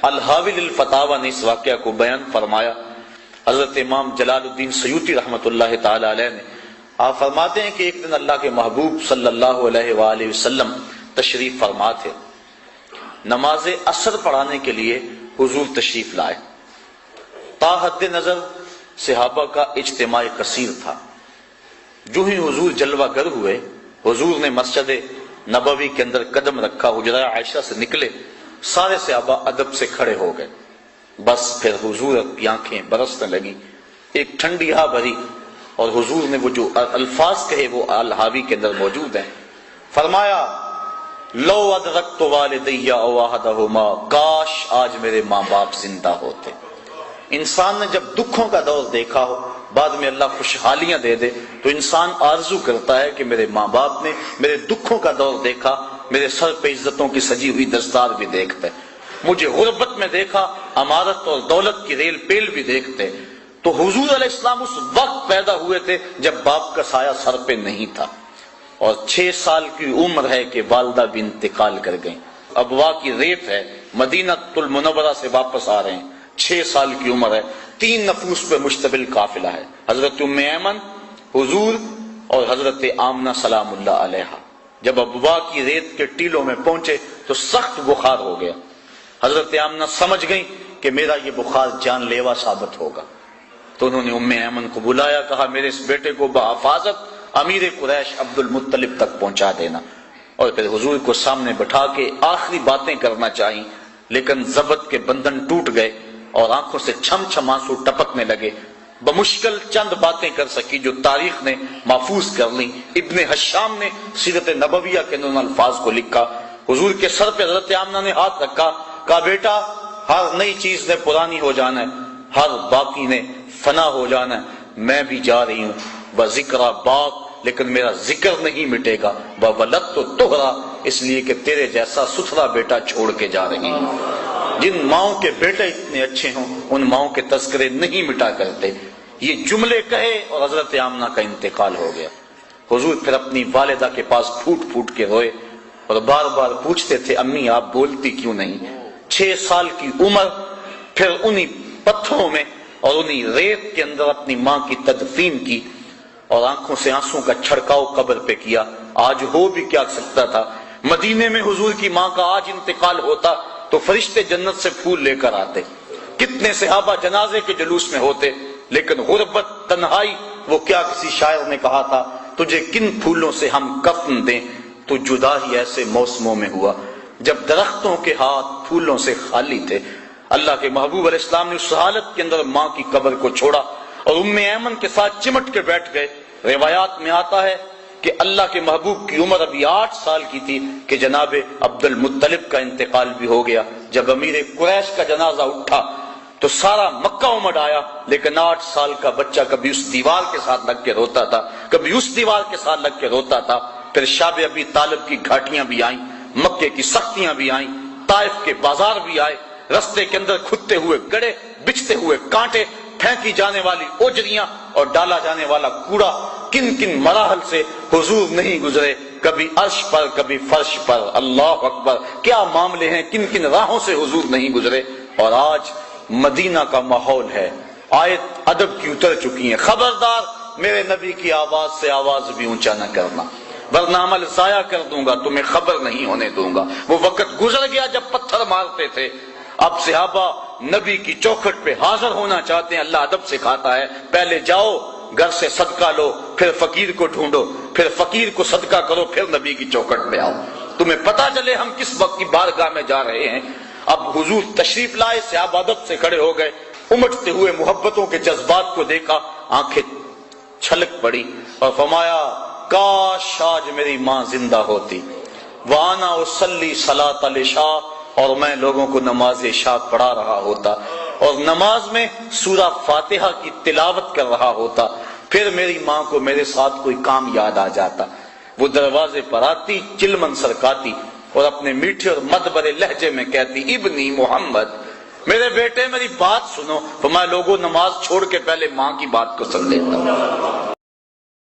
الحاوی للفتاوی نے اس واقعہ کو بیان فرمایا۔ حضرت امام جلال الدین سیوطی رحمۃ اللہ تعالی علیہ نے آپ فرماتے ہیں کہ ایک دن اللہ کے محبوب صلی اللہ علیہ وآلہ وسلم تشریف فرما تھے۔ نماز عصر پڑھانے کے لیے حضور تشریف لائے۔ تا حد نظر صحابہ کا اجتماع کثیر تھا۔ جو ہی حضور جلوہ گر ہوئے، حضور نے مسجد نبوی کے اندر قدم رکھا، حجرہ عائشہ سے نکلے، سارے صحابہ ادب سے کھڑے ہو گئے۔ بس پھر حضور کی آنکھیں برسنے لگی، ایک ٹھنڈی ہوا بھری، اور حضور نے وہ جو الفاظ کہے وہ الحاوی کے اندر موجود ہیں۔ فرمایا لو ادرکت والدی او احدہما، کاش آج میرے ماں باپ زندہ ہوتے۔ انسان نے جب دکھوں کا دور دیکھا ہو، بعد میں اللہ خوشحالیاں دے دے، تو انسان آرزو کرتا ہے کہ میرے ماں باپ نے میرے دکھوں کا دور دیکھا، میرے سر پہ عزتوں کی سجی ہوئی دستار بھی دیکھتے، مجھے غربت میں دیکھا، امارت اور دولت کی ریل پیل بھی دیکھتے۔ تو حضور علیہ السلام اس وقت پیدا ہوئے تھے جب باپ کا سایہ سر پہ نہیں تھا، اور 6 سال کی عمر ہے کہ والدہ بھی انتقال کر گئیں۔ ابوا کی ریت ہے، مدینہ المنورہ سے واپس آ رہے ہیں، 6 سال کی عمر ہے، 3 نفوس پہ مشتمل قافلہ ہے، حضرت ام ایمن، حضور اور حضرت آمنہ سلام اللہ علیہا۔ جب ابوا کی ریت کے ٹیلوں میں پہنچے تو سخت بخار ہو گیا۔ حضرت آمنہ سمجھ گئیں کہ میرا یہ بخار جان لیوا ثابت ہوگا، تو انہوں نے ام ایمن کو بلایا، کہا میرے اس بیٹے کو بحفاظت امیر قریش عبد المطلب تک پہنچا دینا، اور پھر حضور کو سامنے بٹھا کے آخری باتیں کرنا چاہییں، لیکن ضبط کے بندھن ٹوٹ گئے اور آنکھوں سے چھم چھم آنسو ٹپکنے لگے۔ بمشکل چند باتیں کر سکی جو تاریخ نے محفوظ کر لی۔ ابن حشام نے سیرت نبویہ کے ان الفاظ کو لکھا۔ حضور کے سر پہ حضرت آمنہ نے ہاتھ رکھا، کہا بیٹا ہر نئی چیز نے پرانی ہو جانا ہے، ہر باقی نے فنا ہو جانا ہے، میں بھی جا رہی ہوں، بذکر باق، لیکن میرا ذکر نہیں مٹے گا، بولدت طہرا، اس لیے کہ تیرے جیسا ستھرا بیٹا چھوڑ کے جا رہی ہوں۔ جن ماؤں کے بیٹے اتنے اچھے ہوں ان ماؤں کے تذکرے نہیں مٹا کرتے۔ یہ جملے کہے اور حضرت آمنہ کا انتقال ہو گیا۔ حضور پھر اپنی والدہ کے پاس پھوٹ پھوٹ کے روئے اور بار بار پوچھتے تھے امی آپ بولتی کیوں نہیں؟ 6 سال کی عمر، پھر انہی پتھروں میں اور انہی ریت کے اندر اپنی ماں کی تدفین کی، اور آنکھوں سے آنسوں کا چھڑکاؤ قبر پہ کیا۔ آج ہو بھی کیا سکتا تھا، مدینے میں حضور کی ماں کا آج انتقال ہوتا تو فرشتے جنت سے پھول لے کر آتے، کتنے صحابہ جنازے کے جلوس میں ہوتے، لیکن غربت، تنہائی، وہ کیا کسی شاعر نے کہا تھا تجھے کن پھولوں سے ہم کفن دیں، تو جدا ہی ایسے موسموں میں ہوا جب درختوں کے ہاتھ پھولوں سے خالی تھے۔ اللہ کے محبوب علیہ السلام نے اس حالت کے اندر ماں کی قبر کو چھوڑا اور ام ایمن کے ساتھ چمٹ کے بیٹھ گئے۔ روایات میں آتا ہے کہ اللہ کے محبوب کی عمر ابھی 8 سال کی تھی کہ جناب عبد المطلب کا انتقال بھی ہو گیا۔ جب امیر قریش کا جنازہ اٹھا تو سارا مکہ امڑ آیا، لیکن 8 سال کا بچہ کبھی اس دیوار کے ساتھ لگ کے روتا تھا، کبھی اس دیوار کے ساتھ لگ کے روتا تھا۔ پھر شاب ابی طالب کی گھاٹیاں بھی آئیں، مکے کی سختیاں بھی آئیں، طائف کے بازار بھی آئے، رستے کے اندر کھدتے ہوئے گڑے، بچھتے ہوئے کانٹے، پھینکی جانے والی اوجریاں اور ڈالا جانے والا کوڑا، کن کن مراحل سے حضور نہیں گزرے، کبھی عرش پر کبھی فرش پر، اللہ اکبر کیا معاملے ہیں، کن کن راہوں سے حضور نہیں گزرے۔ اور آج مدینہ کا ماحول ہے، آیت ادب کی اتر چکی ہیں، خبردار میرے نبی کی آواز سے آواز بھی اونچا نہ کرنا ورنہ عمل ضائع کر دوں گا، تمہیں خبر نہیں ہونے دوں گا۔ وہ وقت گزر گیا جب پتھر مارتے تھے، اب صحابہ نبی کی چوکھٹ پہ حاضر ہونا چاہتے ہیں۔ اللہ ادب سکھاتا ہے، پہلے جاؤ گھر سے صدقہ لو، پھر فقیر کو ڈھونڈو، پھر فقیر کو صدقہ کرو، پھر نبی کی چوکھٹ پہ آؤ، تمہیں پتہ چلے ہم کس وقت کی بارگاہ میں جا رہے ہیں۔ اب حضور تشریف لائے، صحابہ ادب سے کھڑے ہو گئے، امٹتے ہوئے محبتوں کے جذبات کو دیکھا، آنکھیں چھلک پڑی اور فرمایا کاش آج میری ماں زندہ ہوتی، وانا اصلی صلاۃ العشاء، اور میں لوگوں کو نماز عشاء پڑھا رہا ہوتا اور نماز میں سورہ فاتحہ کی تلاوت کر رہا ہوتا، پھر میری ماں کو میرے ساتھ کوئی کام یاد آ جاتا، وہ دروازے پر آتی، چلمن سرکاتی اور اپنے میٹھے اور مدبرے لہجے میں کہتی ابنی محمد، میرے بیٹے میری بات سنو۔ تو میں لوگوں نماز چھوڑ کے پہلے ماں کی بات کو سن لیتا ہوں۔